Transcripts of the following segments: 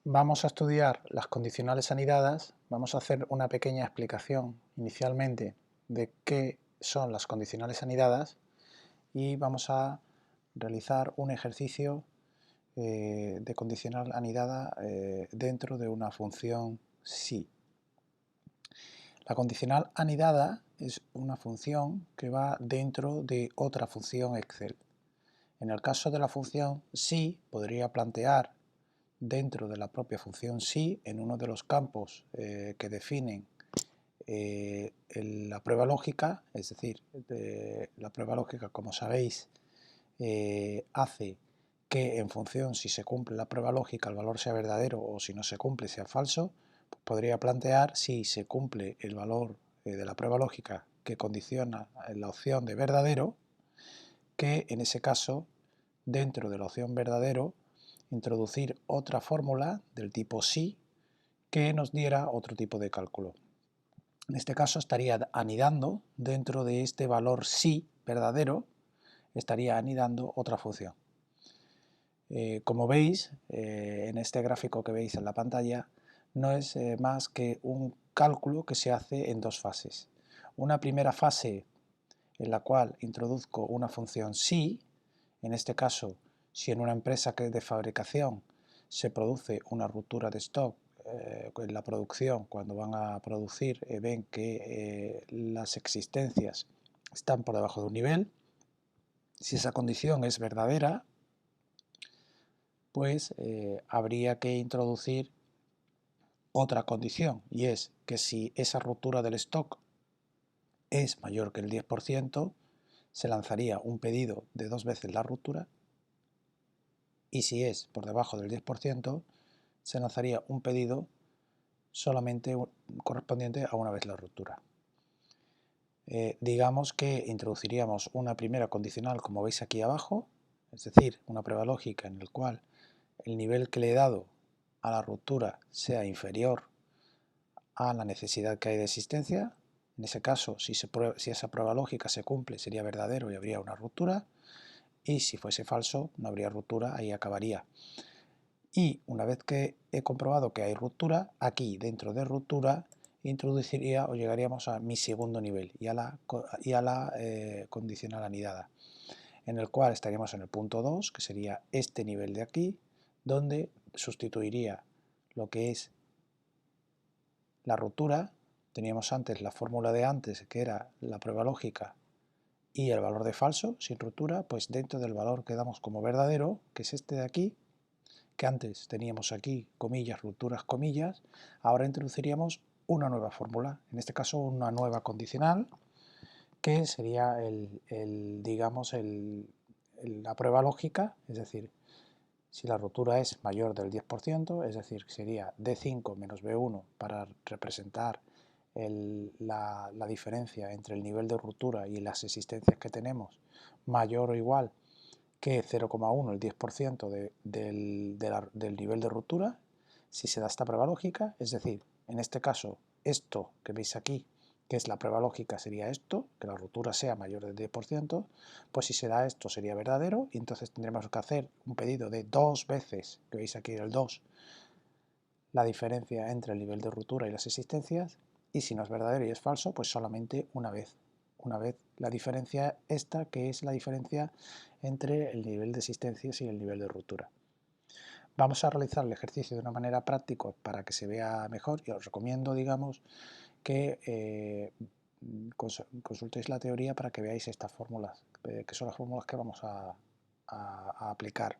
Vamos a estudiar las condicionales anidadas, vamos a hacer una pequeña explicación inicialmente de qué son las condicionales anidadas y vamos a realizar un ejercicio de condicional anidada dentro de una función si. La condicional anidada es una función que va dentro de otra función Excel. En el caso de la función si, podría plantear dentro de la propia función si, en uno de los campos que definen la prueba lógica, es decir, la prueba lógica, como sabéis, hace que en función si se cumple la prueba lógica el valor sea verdadero o si no se cumple sea falso, pues podría plantear si se cumple el valor de la prueba lógica que condiciona la opción de verdadero, que en ese caso, dentro de la opción verdadero, introducir otra fórmula del tipo si que nos diera otro tipo de cálculo. En este caso estaría anidando dentro de este valor si verdadero, estaría anidando otra función. Como veis, en este gráfico que veis en la pantalla, no es más que un cálculo que se hace en dos fases. Una primera fase en la cual introduzco una función si, en este caso, si en una empresa que de fabricación se produce una ruptura de stock en la producción, cuando van a producir ven que las existencias están por debajo de un nivel, si esa condición es verdadera, pues habría que introducir otra condición, y es que si esa ruptura del stock es mayor que el 10%, se lanzaría un pedido de 2 veces la ruptura, y si es por debajo del 10%, se lanzaría un pedido solamente correspondiente a una vez la ruptura. Digamos que introduciríamos una primera condicional, como veis aquí abajo, es decir, una prueba lógica en la cual el nivel que le he dado a la ruptura sea inferior a la necesidad que hay de existencia. En ese caso, si esa prueba lógica se cumple, sería verdadero y habría una ruptura, y si fuese falso, no habría ruptura, ahí acabaría. Y una vez que he comprobado que hay ruptura, aquí dentro de ruptura introduciría o llegaríamos a mi segundo nivel y a la condicional anidada, en el cual estaríamos en el punto 2, que sería este nivel de aquí, donde sustituiría lo que es la ruptura. Teníamos antes la fórmula de antes, que era la prueba lógica y el valor de falso sin ruptura, pues dentro del valor que damos como verdadero, que es este de aquí, que antes teníamos aquí comillas, rupturas, comillas, ahora introduciríamos una nueva fórmula, en este caso una nueva condicional, que sería la prueba lógica, es decir, si la ruptura es mayor del 10%, es decir, sería D5 menos B1 para representar la diferencia entre el nivel de ruptura y las existencias que tenemos, mayor o igual que 0,1, el 10% del nivel de ruptura, si se da esta prueba lógica, es decir, en este caso, esto que veis aquí, que es la prueba lógica, sería esto, que la ruptura sea mayor del 10%, pues si se da esto sería verdadero, y entonces tendremos que hacer un pedido de 2 veces, que veis aquí el 2, la diferencia entre el nivel de ruptura y las existencias, y si no es verdadero y es falso, pues solamente una vez. Una vez la diferencia esta, que es la diferencia entre el nivel de existencias y el nivel de ruptura. Vamos a realizar el ejercicio de una manera práctica para que se vea mejor, y os recomiendo, digamos, que consultéis la teoría para que veáis estas fórmulas, que son las fórmulas que vamos a aplicar.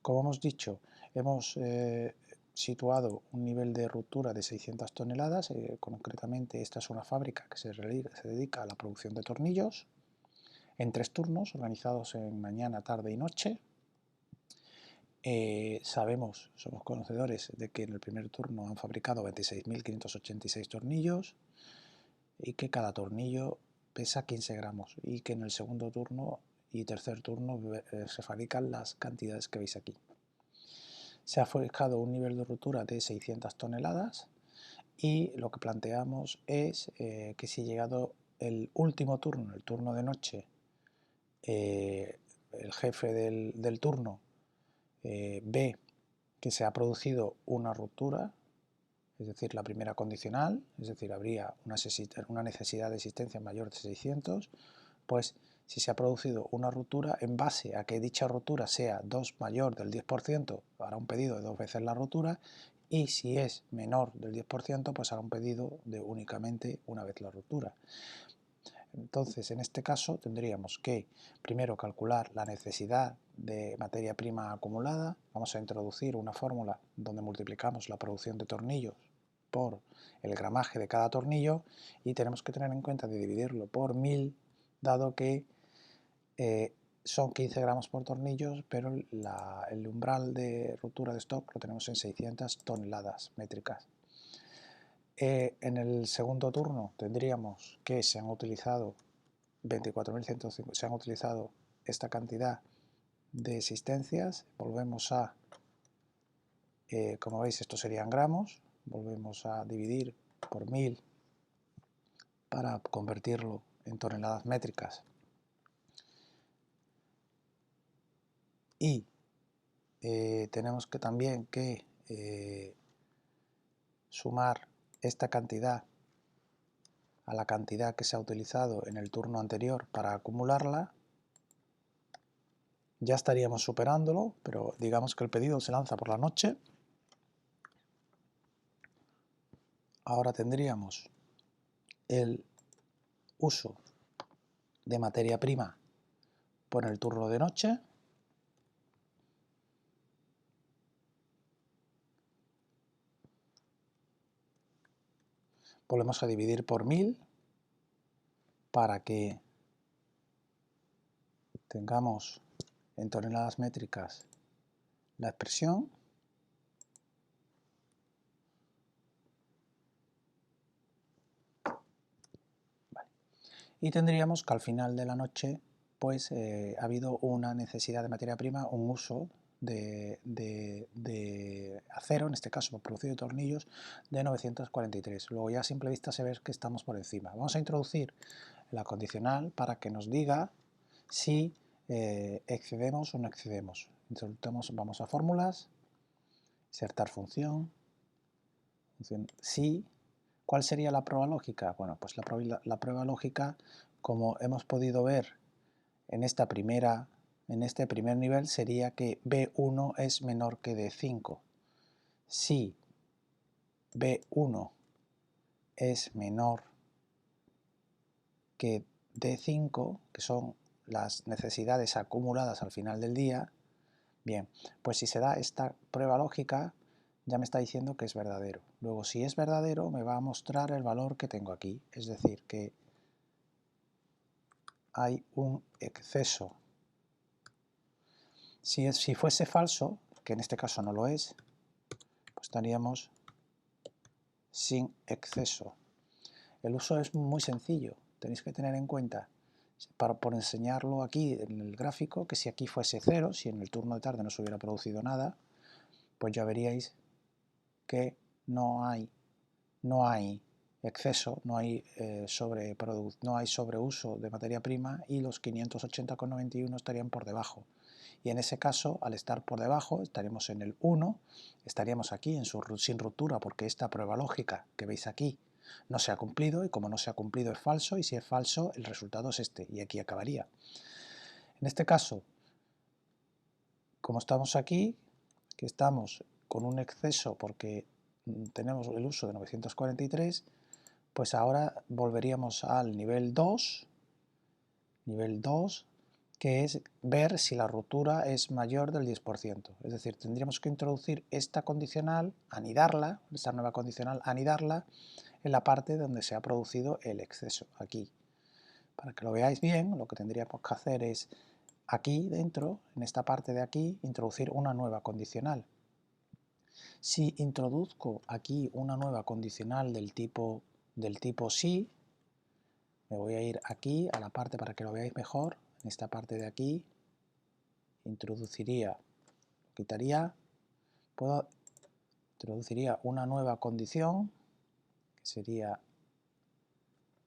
Como hemos dicho, hemos situado un nivel de ruptura de 600 toneladas, concretamente esta es una fábrica que se dedica a la producción de tornillos, en 3 turnos organizados en mañana, tarde y noche. Somos conocedores de que en el primer turno han fabricado 26.586 tornillos y que cada tornillo pesa 15 gramos, y que en el segundo turno y tercer turno se fabrican las cantidades que veis aquí. Se ha fijado un nivel de ruptura de 600 toneladas y lo que planteamos es que si llegado el último turno, el turno de noche, el jefe del turno ve que se ha producido una ruptura, es decir, la primera condicional, es decir, habría una necesidad de existencia mayor de 600, pues si se ha producido una ruptura, en base a que dicha ruptura sea 2 mayor del 10%, hará un pedido de 2 veces la ruptura, y si es menor del 10%, pues hará un pedido de únicamente una vez la ruptura. Entonces, en este caso tendríamos que primero calcular la necesidad de materia prima acumulada. Vamos a introducir una fórmula donde multiplicamos la producción de tornillos por el gramaje de cada tornillo y tenemos que tener en cuenta de dividirlo por 1000, dado que son 15 gramos por tornillo, pero el umbral de ruptura de stock lo tenemos en 600 toneladas métricas. En el segundo turno tendríamos que se han utilizado 24.150, se han utilizado esta cantidad de existencias. Volvemos a, como veis, esto serían gramos, volvemos a dividir por 1000 para convertirlo en toneladas métricas. Y tenemos que también que sumar esta cantidad a la cantidad que se ha utilizado en el turno anterior para acumularla. Ya estaríamos superándolo, pero digamos que el pedido se lanza por la noche. Ahora tendríamos el uso de materia prima por el turno de noche. Volvemos a dividir por 1000 para que tengamos en toneladas métricas la expresión. Vale. Y tendríamos que al final de la noche pues ha habido una necesidad de materia prima, un uso de acero, en este caso por producido de tornillos, de 943. Luego ya a simple vista se ve que estamos por encima. Vamos a introducir la condicional para que nos diga si excedemos o no excedemos. Vamos a fórmulas, insertar función sí. ¿Cuál sería la prueba lógica? Bueno, pues la prueba lógica, como hemos podido ver en este primer nivel, sería que B1 es menor que D5. Si B1 es menor que D5, que son las necesidades acumuladas al final del día, bien, pues si se da esta prueba lógica, ya me está diciendo que es verdadero. Luego, si es verdadero, me va a mostrar el valor que tengo aquí, es decir, que hay un exceso. Si fuese falso, que en este caso no lo es, pues estaríamos sin exceso. El uso es muy sencillo, tenéis que tener en cuenta, por enseñarlo aquí en el gráfico, que si aquí fuese 0, si en el turno de tarde no se hubiera producido nada, pues ya veríais que no hay exceso, no hay sobreuso de materia prima y los 580,91 estarían por debajo. Y en ese caso, al estar por debajo, estaríamos en el 1, estaríamos aquí sin ruptura porque esta prueba lógica que veis aquí no se ha cumplido, y como no se ha cumplido es falso, y si es falso el resultado es este, y aquí acabaría. En este caso, como estamos aquí, que estamos con un exceso porque tenemos el uso de 943, pues ahora volveríamos al nivel 2, que es ver si la ruptura es mayor del 10%. Es decir, tendríamos que introducir esta condicional, anidarla, esta nueva condicional, anidarla en la parte donde se ha producido el exceso, aquí. Para que lo veáis bien, lo que tendríamos que hacer es aquí dentro, en esta parte de aquí, introducir una nueva condicional. Si introduzco aquí una nueva condicional del tipo sí, me voy a ir aquí a la parte para que lo veáis mejor, en esta parte de aquí, introduciría una nueva condición, que sería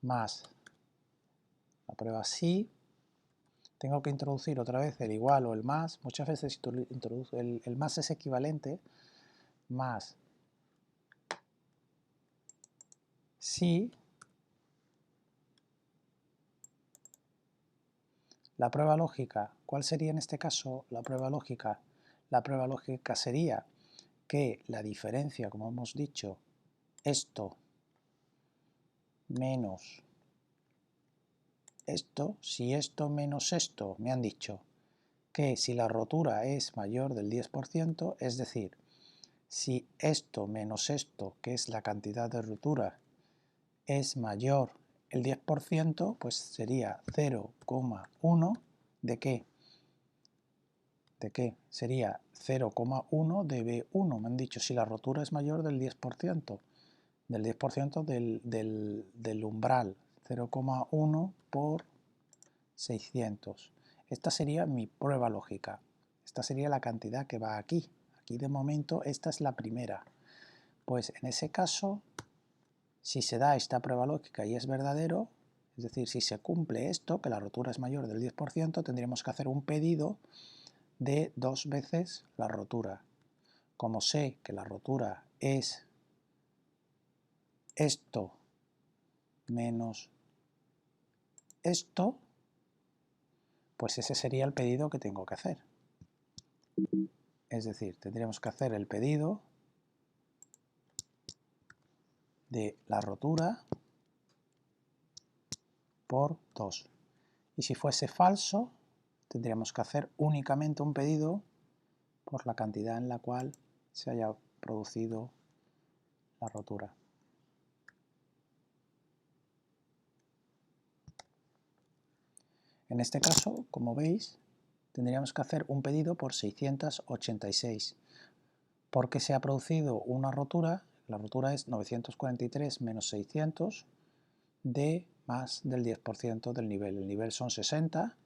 más la prueba sí. Tengo que introducir otra vez el igual o el más. Muchas veces el más es equivalente, más si la prueba lógica, ¿cuál sería en este caso la prueba lógica? La prueba lógica sería que la diferencia, como hemos dicho, esto menos esto, si esto menos esto, me han dicho que si la rotura es mayor del 10%, es decir, si esto menos esto, que es la cantidad de rotura, es mayor el 10%, pues sería 0,1 ¿de qué? ¿De qué? Sería 0,1 de B1. Me han dicho si la rotura es mayor del 10%, del umbral, 0,1 por 600. Esta sería mi prueba lógica. Esta sería la cantidad que va aquí. Aquí de momento esta es la primera. Pues en ese caso, si se da esta prueba lógica y es verdadero, es decir, si se cumple esto, que la rotura es mayor del 10%, tendríamos que hacer un pedido de 2 veces la rotura. Como sé que la rotura es esto menos esto, pues ese sería el pedido que tengo que hacer. Es decir, tendríamos que hacer el pedido de la rotura por 2. Y si fuese falso, tendríamos que hacer únicamente un pedido por la cantidad en la cual se haya producido la rotura. En este caso, como veis, tendríamos que hacer un pedido por 686. Porque se ha producido una rotura, la rotura es 943 menos 600 de más del 10% del nivel. El nivel son 60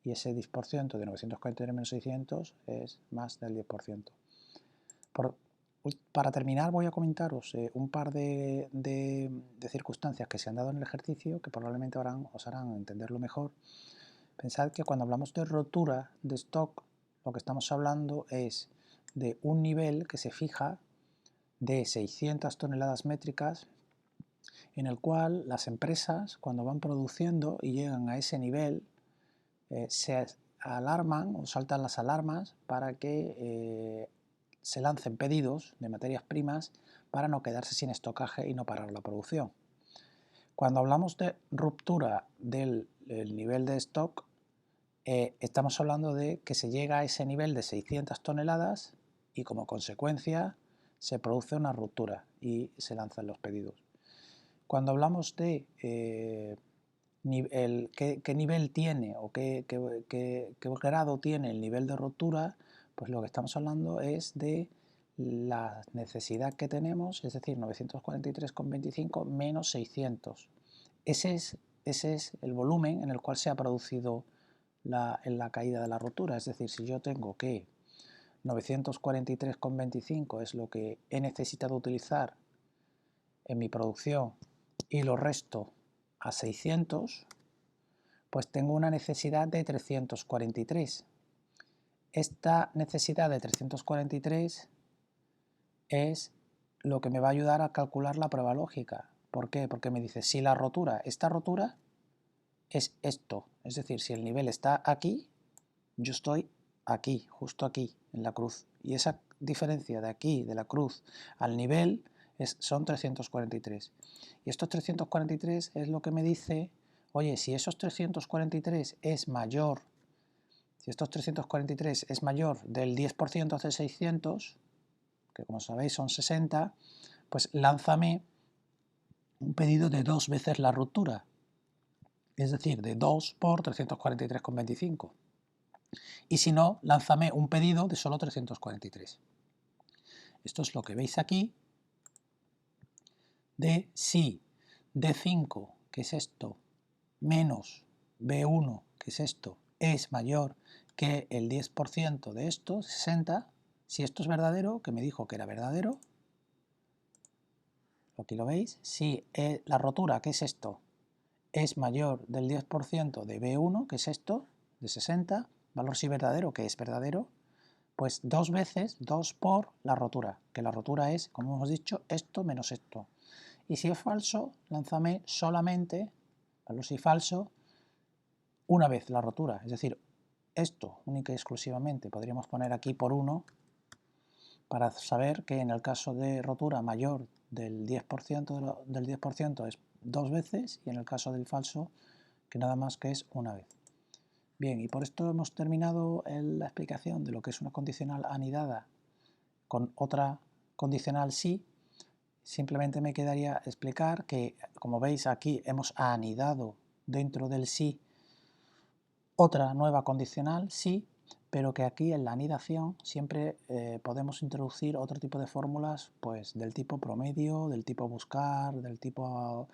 y ese 10% de 943 menos 600 es más del 10%. Para terminar voy a comentaros un par de circunstancias que se han dado en el ejercicio que probablemente os harán entenderlo mejor. Pensad que cuando hablamos de rotura de stock, lo que estamos hablando es de un nivel que se fija de 600 toneladas métricas, en el cual las empresas, cuando van produciendo y llegan a ese nivel, se alarman o saltan las alarmas para que se lancen pedidos de materias primas para no quedarse sin estocaje y no parar la producción. Cuando hablamos de ruptura del nivel de stock, estamos hablando de que se llega a ese nivel de 600 toneladas y como consecuencia se produce una ruptura y se lanzan los pedidos. Cuando hablamos de qué nivel tiene o qué grado tiene el nivel de ruptura, pues lo que estamos hablando es de la necesidad que tenemos, es decir, 943,25 menos 600. Ese es el volumen en el cual se ha producido la caída de la rotura. Es decir, si yo tengo que 943,25 es lo que he necesitado utilizar en mi producción y lo resto a 600, pues tengo una necesidad de 343. Esta necesidad de 343 es lo que me va a ayudar a calcular la prueba lógica. ¿Por qué? Porque me dice, si la rotura, esta rotura es esto, es decir, si el nivel está aquí, yo estoy aquí, justo aquí, en la cruz. Y esa diferencia de aquí, de la cruz, al nivel, son 343. Y estos 343 es lo que me dice, oye, si esos 343 es mayor, si estos 343 es mayor del 10% de 600, que como sabéis son 60, pues lánzame un pedido de 2 veces la ruptura, es decir, de 2 por 343,25. Y si no, lánzame un pedido de solo 343. Esto es lo que veis aquí, de si D5, que es esto, menos B1, que es esto, es mayor que el 10% de esto, 60, si esto es verdadero, que me dijo que era verdadero, aquí lo veis, si la rotura, que es esto, es mayor del 10% de B1, que es esto, de 60, valor si verdadero, que es verdadero, Pues 2 veces, 2 por la rotura, que la rotura es, como hemos dicho, esto menos esto. Y si es falso, lánzame solamente, valor si falso, una vez la rotura, es decir, esto única y exclusivamente. Podríamos poner aquí por 1 para saber que en el caso de rotura mayor del 10%, del 10% es 2 veces y en el caso del falso que nada más que es una vez. Bien, y por esto hemos terminado la explicación de lo que es una condicional anidada con otra condicional sí. Simplemente me quedaría explicar que, como veis aquí, hemos anidado dentro del sí otra nueva condicional sí, pero que aquí en la anidación siempre podemos introducir otro tipo de fórmulas, pues del tipo promedio, del tipo buscar, del tipo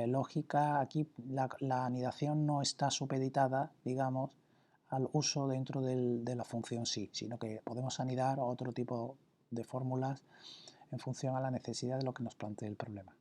lógica. Aquí la anidación no está supeditada, digamos, al uso dentro de la función sí, sino que podemos anidar a otro tipo de fórmulas en función a la necesidad de lo que nos plantee el problema.